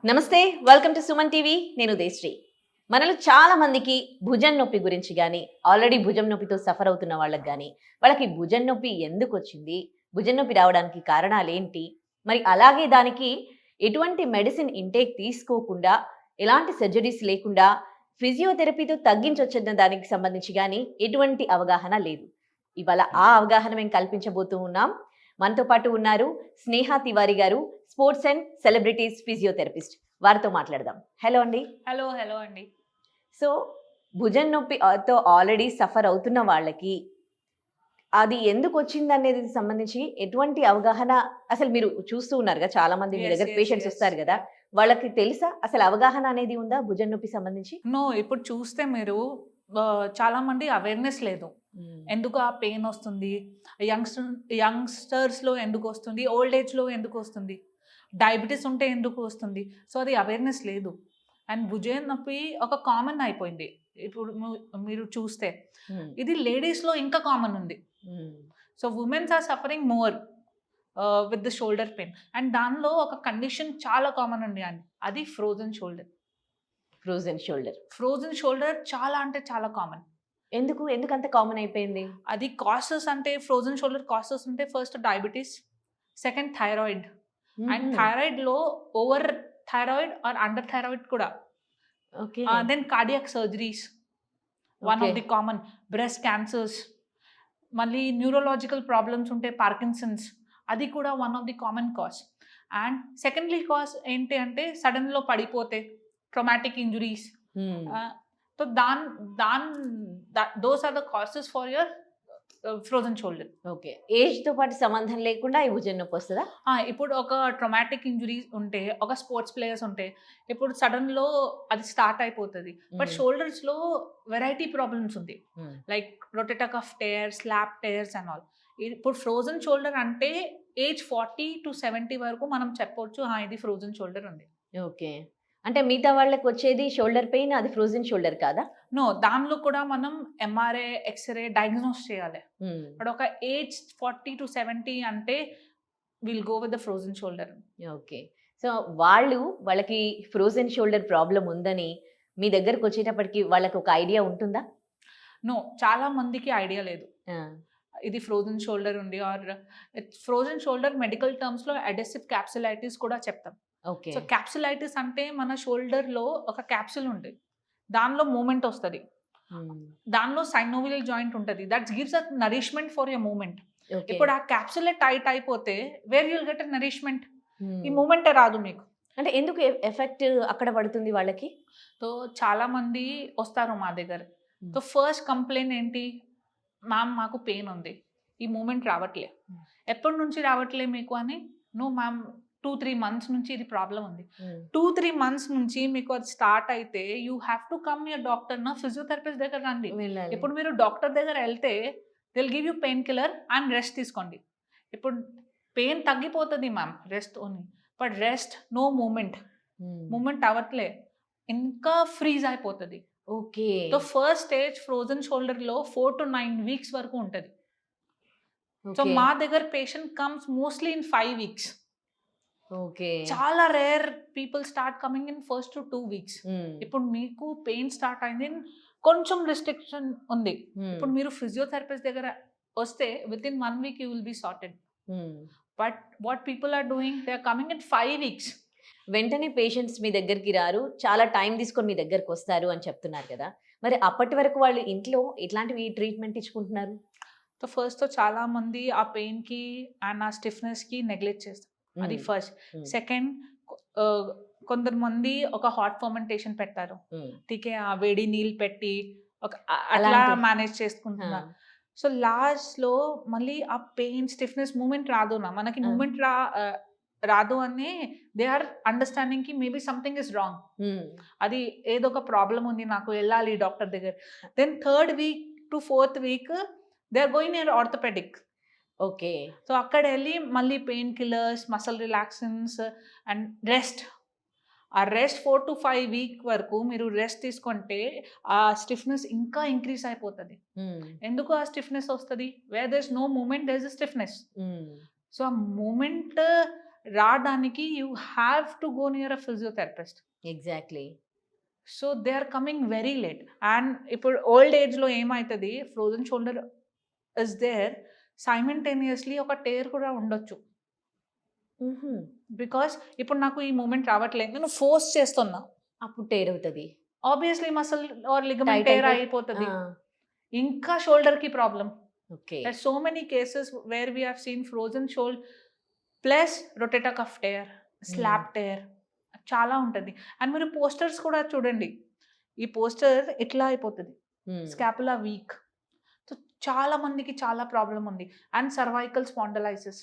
నమస్తే, welcome to Suman TV. నేను దేశ్రీ. మనలో చాలా మందికి భుజం నొప్పి గురించి కానీ, ఆల్రెడీ భుజం నొప్పితో సఫర్ అవుతున్న వాళ్ళకి కానీ, వాళ్ళకి భుజం నొప్పి ఎందుకు వచ్చింది, భుజం నొప్పి రావడానికి కారణాలు ఏంటి, మరి అలాగే దానికి ఎటువంటి మెడిసిన్ ఇంటేక్ తీసుకోకుండా, ఎలాంటి సర్జరీస్ లేకుండా ఫిజియోథెరపీతో తగ్గించొచ్చన్న దానికి సంబంధించి కానీ ఎటువంటి అవగాహన లేదు. ఇవాళ ఆ అవగాహన మేము కల్పించబోతూ ఉన్నాం. మనతో పాటు ఉన్నారు స్నేహ తివారీ గారు, స్పోర్ట్స్ అండ్ సెలబ్రిటీస్ ఫిజియోథెరపిస్ట్. వారితో మాట్లాడదాం. హలో అండి. హలో అండి. సో భుజం నొప్పితో ఆల్రెడీ సఫర్ అవుతున్న వాళ్ళకి అది ఎందుకు వచ్చింది అనేది సంబంధించి ఎటువంటి అవగాహన, అసలు మీరు చూస్తూ ఉన్నారు కదా, చాలా మంది మీ దగ్గర పేషెంట్స్ వస్తారు కదా, వాళ్ళకి తెలుసా అసలు అవగాహన అనేది ఉందా భుజం నొప్పి సంబంధించి? నో, ఇప్పుడు చూస్తే మీరు చాలా మంది అవేర్నెస్ లేదు. ఎందుకు ఆ పెయిన్ వస్తుంది, యంగ్స్టర్స్లో ఎందుకు వస్తుంది, ఓల్డ్ ఏజ్లో ఎందుకు వస్తుంది, డయాబెటీస్ ఉంటే ఎందుకు వస్తుంది, సో అది అవేర్నెస్ లేదు. అండ్ భుజం నొప్పి ఒక కామన్ అయిపోయింది. ఇప్పుడు మీరు చూస్తే ఇది లేడీస్లో ఇంకా కామన్ ఉంది. So womens are suffering more with the shoulder pain. And దానిలో ఒక కండిషన్ చాలా కామన్ అండి, అది ఫ్రోజన్ షోల్డర్. ఫ్రోజన్ షోల్డర్ చాలా అంటే చాలా కామన్. ఎందుకు అంత కామన్ అయిపోయింది? అది కాసెస్ అంటే, ఫ్రోజన్ షోల్డర్ కాసెస్ అంటే first diabetes, second thyroid. And థైరాయిడ్లో over thyroid or under thyroid కూడా. Then cardiac surgeries one of the common. Breast cancers, మళ్ళీ న్యూరోలాజికల్ ప్రాబ్లమ్స్ ఉంటే పార్కిన్సన్స్, అది కూడా one of the common cause. And secondly cause ఏంటి అంటే సడన్లో పడిపోతే traumatic injuries. So those are the causes for your frozen shoulder. Okay, age తో పాటు సంబంధం లేకుండా ఈ భుజం నొప్పి వస్తుందా? ఇప్పుడు ఒక ట్రామాటిక్ ఇంజురీస్ ఉంటే, ఒక స్పోర్ట్స్ ప్లేయర్స్ ఉంటే, ఇప్పుడు సడన్ లో అది స్టార్ట్ అయిపోతుంది. బట్ షోల్డర్స్ లో వెరైటీ ప్రాబ్లమ్స్ ఉంది, like rotator cuff tear, slap tears and all. ఇప్పుడు ఫ్రోజన్ షోల్డర్ అంటే ఏజ్ 40 to 70 వరకు మనం చెప్పవచ్చు ఇది ఫ్రోజన్ షోల్డర్ ఉంది. ఓకే, అంటే మిగతా వాళ్ళకి వచ్చేది షోల్డర్ పెయిన్, అది ఫ్రోజన్ షోల్డర్ కాదా? నో, దానిలో కూడా మనం ఎంఆర్ఐ, ఎక్స్రే డయాగ్నోస్ చేయాలి. బట్ ఒక ఏజ్ 40 to 70 అంటే will go with the frozen shoulder. Okay, so వాళ్ళకి ఫ్రోజన్ షోల్డర్ ప్రాబ్లం ఉందని మీ దగ్గరకు వచ్చేటప్పటికి వాళ్ళకి ఒక ఐడియా ఉంటుందా? నో, చాలా మందికి ఐడియా లేదు ఇది ఫ్రోజన్ షోల్డర్ ఉంది. Or frozen shoulder medical terms లో అడెసివ్ క్యాప్సులైటిస్ కూడా చెప్తాం. సో క్యాప్సులైటిస్ అంటే మన షోల్డర్ లో ఒక క్యాప్సుల్ ఉంటుంది, దానిలో మూమెంట్ వస్తుంది, దానిలో సైనోవియల్ జాయింట్ ఉంటుంది, that gives a nourishment for your movement. ఇప్పుడు ఆ క్యాప్సుల్ టైట్ అయిపోతే వేర్ యుల్ గెట్ నరిష్మెంట్, ఈ మూమెంటే రాదు మీకు. అంటే ఎందుకు ఎఫెక్ట్ అక్కడ పడుతుంది వాళ్ళకి? సో చాలా మంది వస్తారు మా దగ్గర. సో ఫస్ట్ కంప్లైంట్ ఏంటి, మ్యామ్ మాకు పెయిన్ ఉంది, ఈ మూమెంట్ రావట్లే. ఎప్పటి నుంచి రావట్లే మీకు అని? నో మ్యామ్, 2-3 months నుంచి ఇది ప్రాబ్లం ఉంది. 2-3 months నుంచి మీకు అది స్టార్ట్ అయితే you have to come your doctor, నా ఫిజియోథెరపిస్ట్ దగ్గర రండి. ఇప్పుడు మీరు డాక్టర్ దగ్గర వెళ్తే they'll give you pain killer and rest తీసుకోండి. ఇప్పుడు పెయిన్ తగ్గిపోతుంది ma'am, rest only. But rest, no movement అవ్వట్లే, ఇంకా ఫ్రీజ్ అయిపోతుంది. Okay, so first stage frozen shoulder లో 4 to 9 weeks వరకు ఉంటుంది. సో మా దగ్గర patient comes mostly in 5 weeks. Okay, చాలా rare people start coming in first to 2 weeks. ఇప్పుడు మీకు పెయిన్ స్టార్ట్ అయింది, కొంచెం రిస్ట్రిక్షన్ ఉంది. ఇప్పుడు మీరు ఫిజియోథెరపిస్ట్ దగ్గర వస్తే within 1 week you will be sorted. But what people are doing, they are coming in 5 weeks. వెంటనే పేషెంట్స్ మీ దగ్గరికి రారు, చాలా టైం తీసుకొని మీ దగ్గరకు వస్తారు అని చెప్తున్నారు కదా, మరి అప్పటి వరకు వాళ్ళు ఇంట్లో ఎట్లాంటివి ట్రీట్మెంట్ ఇచ్చుకుంటున్నారు? సో ఫస్ట్ చాలా మంది ఆ పెయిన్ కి అండ్ ఆ స్టిఫ్నెస్ కి నెగ్లెక్ట్ చేస్తారు, అది ఫస్ట్. సెకండ్, కొంతమంది ఒక హాట్ ఫర్మెంటేషన్ పెట్టారు, టీకే ఆ వేడి నీళ్ళు పెట్టి అట్లా మేనేజ్ చేసుకుంటున్నారు. సో లాస్ట్ లో మళ్ళీ ఆ పెయిన్, స్టిఫ్నెస్, మూమెంట్ రాదు నా, మనకి మూమెంట్ రాదు అని దే ఆర్ అండర్స్టాండింగ్ కి మేబీ సంథింగ్ ఇస్ రాంగ్, అది ఏదో ఒక ప్రాబ్లం ఉంది, నాకు వెళ్ళాలి డాక్టర్ దగ్గర. Then 3rd week to 4th week they are going near orthopedic. Okay, so అక్కడ వెళ్ళి మళ్ళీ pain killers, muscle relaxants and rest. ఆ రెస్ట్ 4 to 5 weeks వరకు మీరు రెస్ట్ తీసుకుంటే ఆ స్టిఫ్నెస్ ఇంకా ఇంక్రీజ్ అయిపోతుంది. ఎందుకు ఆ స్టిఫ్నెస్ వస్తుంది? Where there is no movement, there is a stiffness. So ఆ మూమెంట్ రావడానికి you have to go near a physiotherapist. Exactly. So they are coming very late. And ఇప్పుడు ఓల్డ్ ఏజ్లో ఏమవుతుంది, frozen shoulder is there, simultaneously ఒక tear కూడా ఉండొచ్చు. Because ఇప్పుడు నాకు ఈ మూమెంట్ రావట్లేదు, నేను ఫోర్స్ చేస్తున్నా, అప్పుడు టేర్ అవుతుంది. Obviously muscle or ligament Tight tear అయిపోయి- అయిపోతుంది. ఇంకా షోల్డర్ కి problem. Okay. There's so many cases where we have seen frozen shoulder plus rotator cuff tear, slap tear, చాలా ఉంటుంది. అండ్ మీరు పోస్టర్స్ కూడా చూడండి, ఈ పోస్టర్ ఇట్లా అయిపోతుంది, స్కాపులా వీక్. సో చాలా మందికి చాలా ప్రాబ్లం ఉంది. అండ్ సర్వైకల్ స్పాండలైసిస్,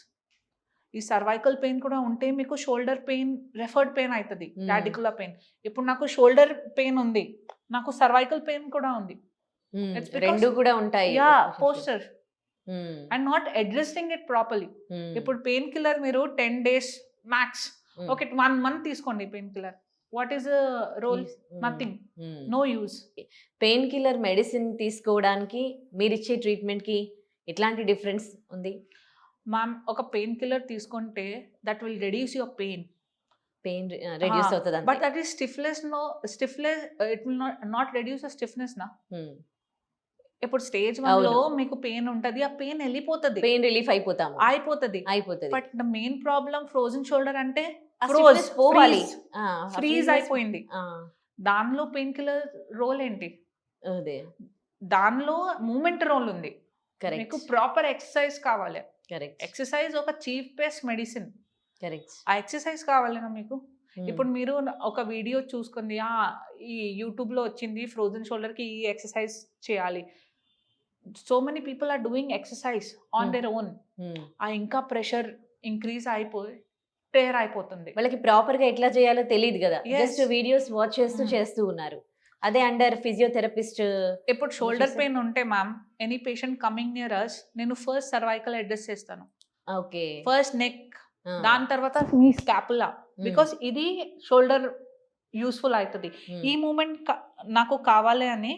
ఈ సర్వైకల్ పెయిన్ కూడా ఉంటే మీకు షోల్డర్ పెయిన్ రెఫర్డ్ పెయిన్ అవుతుంది, రాడికులర్ పెయిన్. ఇప్పుడు నాకు షోల్డర్ పెయిన్ ఉంది, నాకు సర్వైకల్ పెయిన్ కూడా ఉంది. It's because- రెండు కూడా ఉంటాయి. Yeah, posture and not adjusting it properly. ఇప్పుడు పెయిన్ కిల్లర్ మీరు 10 days మ్యాక్స్, ఓకే 1 month తీసుకోండి pain killer. What is role? Nothing, no use. Pain killer medicine తీసుకోవడానికి మీరిచ్చే ట్రీట్మెంట్ కి ఎట్లాంటి డిఫరెన్స్ ఉంది? మ్యామ్, ఒక పెయిన్ కిల్లర్ తీసుకుంటే that will reduce your pain, pain reduce అవుతుంది but that is stiffness. It will not reduce stiffness నా. ఇప్పుడు స్టేజ్ 1 లో మీకు పెయిన్ ఉంటది, ఆ పెయిన్ వెళ్ళిపోతుంది, పెయిన్ రిలీఫ్ అయిపోతుంది. But the main problem frozen shoulder అంటే పోవాలి, ఫ్రీజ్ అయిపోయింది. దానిలో పెయిన్ కిల్లర్ రోల్ ఏంటి? అదే దానిలో మూమెంట్ రోల్ ఉంది. మీకు ప్రాపర్ ఎక్సర్సైజ్ కావాలి. కరెక్ట్. ఎక్సర్సైజ్ ఒక చీఫ్ బెస్ట్ మెడిసిన్. కరెక్ట్. ఆ ఎక్సర్సైజ్ కావాలేనా మీకు? ఇప్పుడు మీరు ఒక వీడియో చూసుకుంది, ఈ యూట్యూబ్ లో వచ్చింది ఫ్రోజన్ షోల్డర్ కి ఈ ఎక్సర్సైజ్ చేయాలి. So many people are doing exercise on their own. ఆ ఇంకా ప్రెషర్ ఇంక్రీజ్ అయిపోయి టేర్ అయిపోతుంది. వాళ్ళకి ప్రాపర్ గా ఎట్లా చేయాలో తెలియదు కదా, Yes. జస్ట్ వీడియోస్ వాచ్ చేస్తూ ఉన్నారు. అదే అండర్ ఫిజియోథెరపిస్ట్. ఇప్పుడు షోల్డర్ పెయిన్ ఉంటే ma'am, any patient coming near us, నేను ఫస్ట్ సర్వైకల్ అడ్రస్ చేస్తాను, ఓకే, ఫస్ట్ నెక్, దాని తర్వాత మీ స్కాపులా. బికాస్ ఇది షోల్డర్ యూస్ఫుల్ అవుతుంది. ఈ మూమెంట్ నాకు కావాలి అని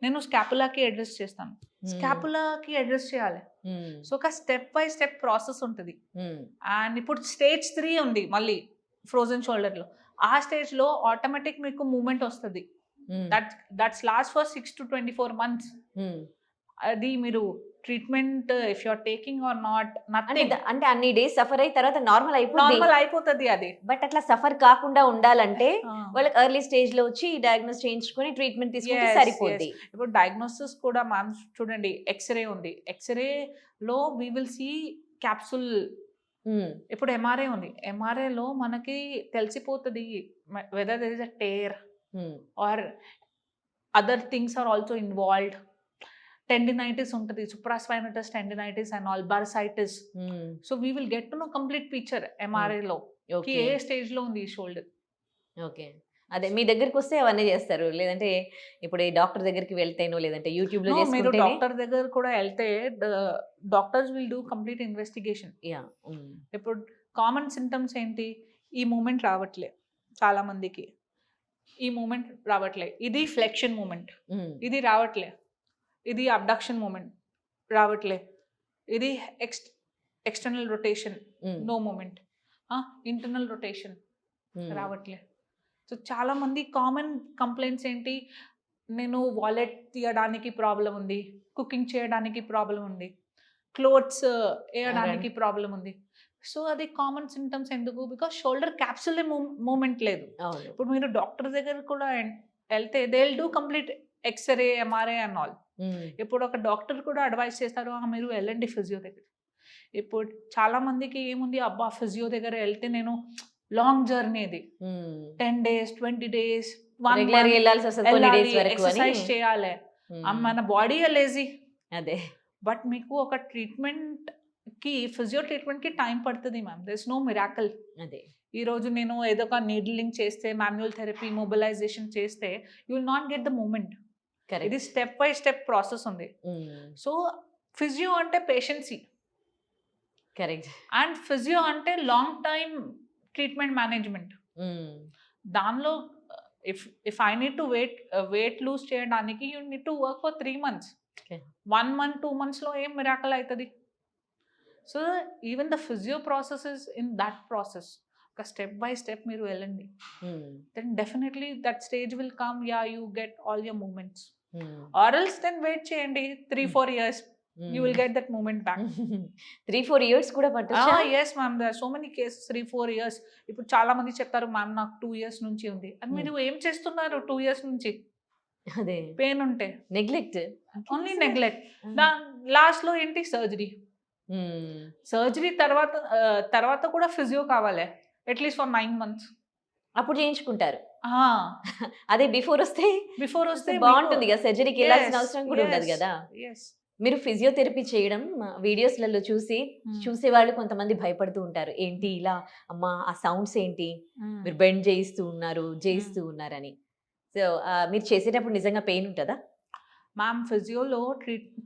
నేను స్కాపులాకి అడ్రస్ చేస్తాను, స్కాపులాకి అడ్రస్ చేయాలి. సో ఒక స్టెప్ బై స్టెప్ ప్రాసెస్ ఉంటుంది. అండ్ ఇప్పుడు స్టేజ్ 3 ఉంది మళ్ళీ ఫ్రోజన్ షోల్డర్ లో. ఆ స్టేజ్ లో ఆటోమేటిక్ మీకు మూమెంట్ వస్తుంది. That's last for 6 to 24 months. అది మీరు treatment if you are taking or not, nothing. అంటే అన్ని డేస్ సఫర్ అయిన తర్వాత నార్మల్ అయిపోతుంది అది. బట్ అట్లా సఫర్ కాకుండా ఉండాలంటే వాళ్ళకి ఎర్లీ స్టేజ్ లో వచ్చి డయాగ్నోస్ చేయించుకొని ట్రీట్మెంట్ తీసుకుంటే సరిపోద్ది. ఇప్పుడు డయాగ్నోసిస్ కూడా మ్యామ్ చూడండి, ఎక్స్రే ఉంది, ఎక్స్రే లో వి విల్ సీ క్యాప్సూల్. ఇప్పుడు ఎంఆర్ఐ ఉంది, ఎంఆర్ఐ లో మనకి తెలిసిపోతుంది whether there is a tear or other things are also involved. Tendinitis ఉంటుంది, supraspinatus tendinitis and all, bursitis. So we will get to know complete picture MRI లో ఏ stage లో ఉంది ఈ షోల్డర్. ఓకే, అదే మీ దగ్గరికి వస్తే అవన్నీ చేస్తారు, లేదంటే ఇప్పుడు ఈ డాక్టర్ దగ్గరికి వెళ్తేనో లేదంటే యూట్యూబ్ లో మీరు డాక్టర్ దగ్గర కూడా వెళ్తే doctors will do complete investigation. ఇప్పుడు కామన్ సింటమ్స్ ఏంటి? ఈ మూమెంట్ రావట్లే చాలా మందికి, ఈ మూమెంట్ రావట్లే, ఇది ఫ్లెక్షన్ మూమెంట్, ఇది రావట్లే, ఇది అబ్డక్షన్ మూమెంట్ రావట్లే, ఇది external rotation no movement, internal rotation రావట్లే. సో చాలా మంది కామన్ కంప్లైంట్స్ ఏంటి? నేను వాలెట్ తీయడానికి ప్రాబ్లం ఉంది, కుకింగ్ చేయడానికి ప్రాబ్లం ఉంది, క్లోత్స్ వేయడానికి ప్రాబ్లం ఉంది. సో అది కామన్ సింటమ్స్. ఎందుకు? బికాస్ షోల్డర్ క్యాప్సుల్ మూమెంట్ లేదు. ఇప్పుడు మీరు డాక్టర్ దగ్గర కూడా వెళ్తే they will do complete x-ray, MRI and all. ఇప్పుడు ఒక డాక్టర్ కూడా అడ్వైస్ చేస్తారు, మీరు వెళ్ళండి ఫిజియో దగ్గర. ఇప్పుడు చాలా మందికి ఏముంది, అబ్బా ఫిజియో దగ్గర వెళ్తే నేను లాంగ్ జర్నీ, ఇది 10 days 20 days ఎక్సర్సైజ్ చేయాలి, మన బాడీ లేజీ. అదే, బట్ మీకు ఒక ట్రీట్మెంట్ కి, ఫిజియో ట్రీట్మెంట్ కి టైం పడుతుంది ma'am. There is no miracle. అదే, ఈ రోజు నేను ఏదో ఒక నీడ్లింగ్ చేస్తే, మాన్యువల్ థెరపీ, మొబిలైజేషన్ చేస్తే you will not get the movement. ఇది స్టెప్ బై స్టెప్ ప్రాసెస్ ఉంది. సో ఫిజియో అంటే పేషెన్సీ, కరెక్ట్. అండ్ ఫిజియో అంటే లాంగ్ టైమ్ ట్రీట్మెంట్ మేనేజ్మెంట్. దానిలో if I need to weight lose చేయడానికి you need to work for 3 months. 1 month 2 months లో ఏం miracle అవుతుంది? So even the physio process is in that process. ఒక step by step మీరు వెళ్ళండి, then definitely that stage will come, ya you get all your movements. Or else then wait చేయండి 3-4 years, you will get that moment back. 3-4 years కూడా పట్టొచ్చా? Yes ma'am, there are so many cases 3-4 years. ఇప్పుడు చాలా మంది చెప్తారు ma'am నాకు 2 years నుంచి ఉంది అని. మీరు ఏం చేస్తున్నారు 2 years నుంచి? అదే పెయిన్ ఉంటే నెగ్లెక్ట్, ఓన్లీ నెగ్లెక్ట్. లాస్ట్ లో ఏంటి? సర్జరీ తర్వాత కూడా ఫిజియో కావాలి అట్లీస్ట్ ఫర్ 9 months. అప్పుడు చేయించుకుంటారు. అదే బిఫోర్ వస్తే బాగుంటుంది కదా, సర్జరీకి వెళ్ళాల్సిన అవసరం కూడా ఉండదు కదా. మీరు ఫిజియోథెరపీ చేయడం వీడియోస్లలో చూసే వాళ్ళు కొంతమంది భయపడుతూ ఉంటారు, ఏంటి ఇలా అమ్మా ఆ సౌండ్స్ ఏంటి, మీరు బెండ్ చేయిస్తూ ఉన్నారని. సో మీరు చేసేటప్పుడు నిజంగా పెయిన్ ఉంటుందా? మ్యామ్ ఫిజియోలో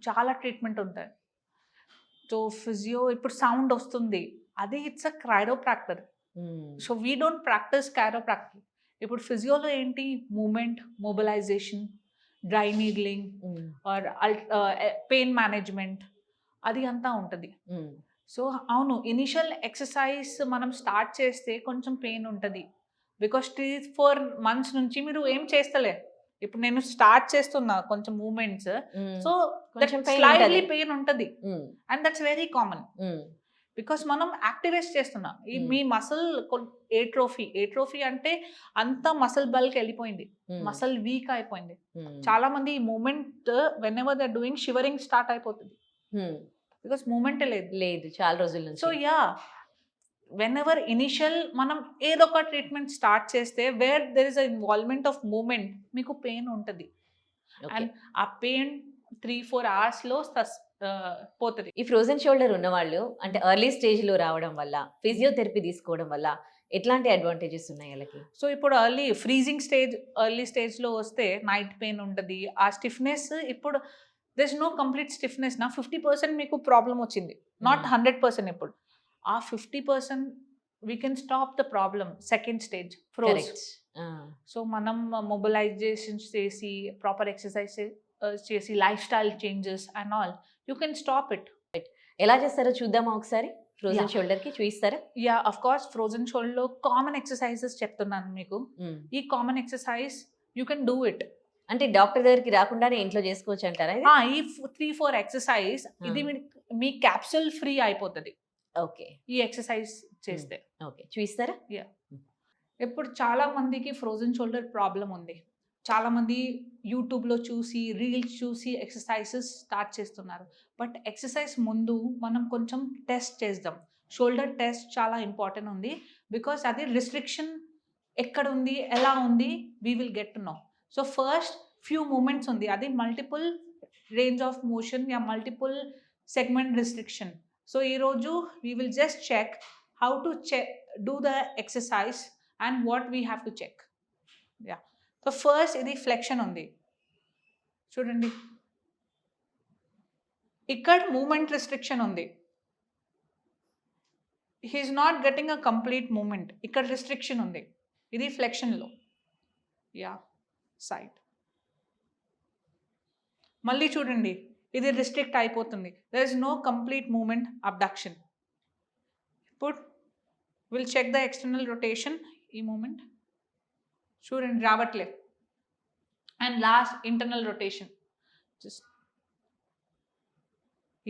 చాలా ట్రీట్మెంట్ ఉంటాయి. సో ఫిజియో ఇప్పుడు సౌండ్ వస్తుంది, అది it's a chiropractor. So we don't practice chiropractor. ఇప్పుడు ఫిజియోలో ఏంటి? Movement, mobilisation, dry needling or pain management, అది అంతా ఉంటుంది. సో అవును, ఇనిషియల్ ఎక్సర్సైజ్ మనం స్టార్ట్ చేస్తే కొంచెం పెయిన్ ఉంటుంది, బికాస్ 3-4 months నుంచి మీరు ఏం చేస్తలే. ఇప్పుడు నేను స్టార్ట్ చేస్తున్నా కొంచెం మూమెంట్స్, సో స్లైట్లీ పెయిన్ ఉంటుంది, and that's very common because మనం యాక్టివేట్ చేస్తున్నాం. మీ మసిల్ ఏట్రోఫీ అంటే అంతా మసిల్ బల్క్ వెళ్ళిపోయింది, మసిల్ వీక్ అయిపోయింది. చాలా మంది ఈ movement whenever they doing shivering start అయిపోతుంది, బికాస్ మూమెంటే లేదు చాలా రోజుల నుంచి. So ya, whenever initial మనం ఏదో ఒక ట్రీట్మెంట్ స్టార్ట్ చేస్తే where there is a involvement of movement, మీకు పెయిన్ ఉంటుంది. అండ్ ఆ పెయిన్ 3-4 hours లో పోతుంది. ఈ ఫ్రోజన్ షోల్డర్ ఉన్న వాళ్ళు అంటే ఎర్లీ స్టేజ్ లో రావడం వల్ల, ఫిజియోథెరపీ తీసుకోవడం వల్ల ఎట్లాంటి అడ్వాంటేజెస్ ఉన్నాయి వాళ్ళకి? సో ఇప్పుడు ఎర్లీ స్టేజ్ లో వస్తే నైట్ పెయిన్ ఉంటుంది. ఆ స్టిఫ్నెస్ ఇప్పుడు there is no complete stiffness. 50% మీకు ప్రాబ్లం వచ్చింది, నాట్ 100%. ఇప్పుడు ఆ 50% we can stop the problem second stage froze. So మనం మొబిలైజేషన్ చేసి, ప్రాపర్ ఎక్సర్సైజ్ చేసి, life style changes and all, you can stop it. ఎలా చేస్తారో చూద్దామా ఒకసారి? ఫ్రోజన్ షోల్డర్ కి చూపిస్తారా? Yeah of course. Frozen shoulder లో కామన్ ఎక్సర్సైజెస్ చెప్తున్నాను మీకు. ఈ common exercise you can do it. అంటే డాక్టర్ దగ్గరికి రాకుండానే ఇంట్లో చేసుకోవచ్చు అంటారా? ఈ 3-4 ఎక్సర్సైజ్ ఇది మీ క్యాప్సూల్ ఫ్రీ అయిపోతుంది. ఓకే, ఈ ఎక్సర్సైజ్ చేస్తే. ఓకే, చూపిస్తారా? యా. ఇప్పుడు చాలా మందికి ఫ్రోజన్ షోల్డర్ ప్రాబ్లం ఉంది. చాలా మంది యూట్యూబ్లో చూసి, రీల్స్ చూసి ఎక్సర్సైజెస్ స్టార్ట్ చేస్తున్నారు. బట్ ఎక్సర్సైజ్ ముందు మనం కొంచెం టెస్ట్ చేద్దాం. షోల్డర్ టెస్ట్ చాలా ఇంపార్టెంట్ ఉంది, బికాస్ అది రిస్ట్రిక్షన్ ఎక్కడ ఉంది, ఎలా ఉంది, we will get to know. So first few movements ఉంది, అది multiple range of motion yeah multiple segment restriction. So ఈరోజు we will just check how to do the exercise and what we have to check. Yeah. So first ఇది flexion ఉంది చూడండి, ఇక్కడ moment restriction ఉంది. He's not getting a complete movement, ఇక్కడ restriction ఉంది, ఇది ఫ్లెక్షన్లో. Yeah, side. మళ్ళీ చూడండి, ఇది రిస్ట్రిక్ట్ అయిపోతుంది, there is no complete movement, abduction. ఇప్పుడు will check the external rotation. ఈ మూమెంట్ చూడండి రావట్లే. And last internal rotation. Just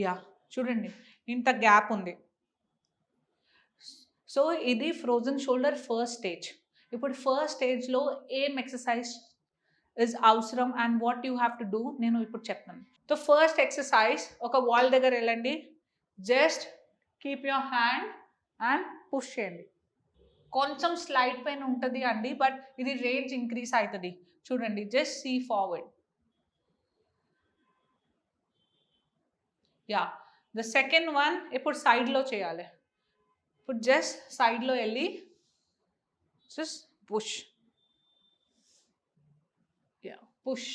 yeah, చూడండి ఇంత గ్యాప్ ఉంది. సో ఇది ఫ్రోజన్ షోల్డర్ ఫస్ట్ స్టేజ్. ఇప్పుడు ఫస్ట్ స్టేజ్లో ఏం ఎక్సర్సైజ్ ఇస్ అవసరం and what you have to do నేను ఇప్పుడు చెప్తాను. సో ఫస్ట్ ఎక్సర్సైజ్, ఒక వాల్ దగ్గర వెళ్ళండి, just keep your hand and push చేయండి. కొంచెం స్లైడ్ పెయిన్ ఉంటుంది అండి, బట్ ఇది రేంజ్ ఇంక్రీజ్ అవుతుంది. చూడండి, just see forward. Yeah, the second one ఇప్పుడు సైడ్లో చేయాలి. ఇప్పుడు జస్ట్ సైడ్లో వెళ్ళి just push. Yeah, push.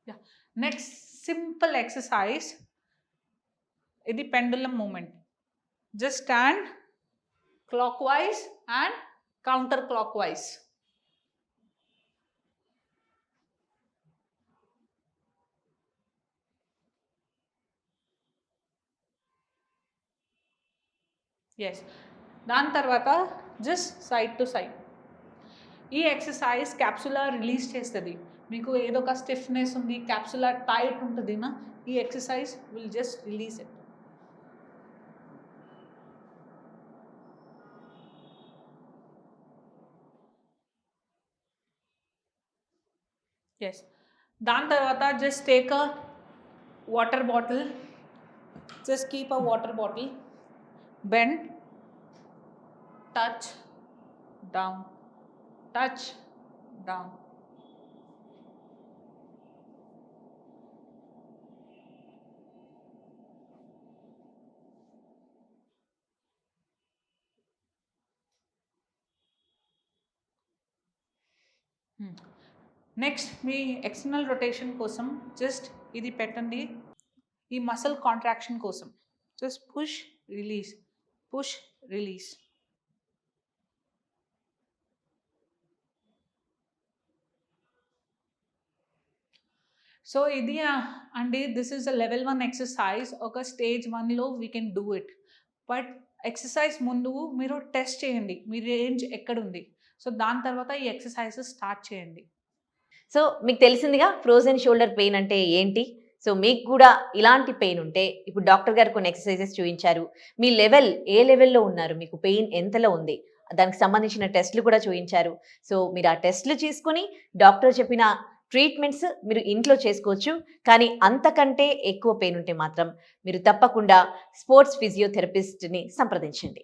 Yeah, next simple exercise, ఇది pendulum movement. Just stand clockwise and counterclockwise yes. ఎస్. దాని తర్వాత జస్ట్ సైడ్ టు సైడ్. ఈ ఎక్సర్సైజ్ క్యాప్సులా రిలీజ్ చేస్తుంది. మీకు ఏదో ఒక స్టిఫ్నెస్ ఉంది, క్యాప్సులా టైట్ ఉంటుంది నా, ఈ exercise will just release it. Yes. దాని తర్వాత just take a water bottle, just keep a water bottle, bend, touch, down, touch, down. Next మీ ఎక్స్టర్నల్ రొటేషన్ కోసం జస్ట్ ఇది పెట్టండి. ఈ మసిల్ కాంట్రాక్షన్ కోసం just push release, push release. So ఇది అండి, this is a level 1 exercise. ఒక stage 1లో we can do it. But exercise ముందు మీరు టెస్ట్ చేయండి మీ రేంజ్ ఎక్కడుంది. సో దాని తర్వాత ఈ ఎక్సర్సైజెస్ స్టార్ట్ చేయండి. సో మీకు తెలిసిందిగా ఫ్రోజన్ షోల్డర్ పెయిన్ అంటే ఏంటి. సో మీకు కూడా ఇలాంటి పెయిన్ ఉంటే ఇప్పుడు డాక్టర్ గారు కొన్ని ఎక్సర్సైజెస్ చూపించారు. మీ లెవెల్ ఏ లెవెల్లో ఉన్నారు, మీకు పెయిన్ ఎంతలో ఉంది, దానికి సంబంధించిన టెస్ట్లు కూడా చూపించారు. సో మీరు ఆ టెస్ట్లు చేసుకుని డాక్టర్ చెప్పిన ట్రీట్మెంట్స్ మీరు ఇంట్లో చేసుకోవచ్చు. కానీ అంతకంటే ఎక్కువ పెయిన్ ఉంటే మాత్రం మీరు తప్పకుండా స్పోర్ట్స్ ఫిజియోథెరపిస్ట్ని సంప్రదించండి.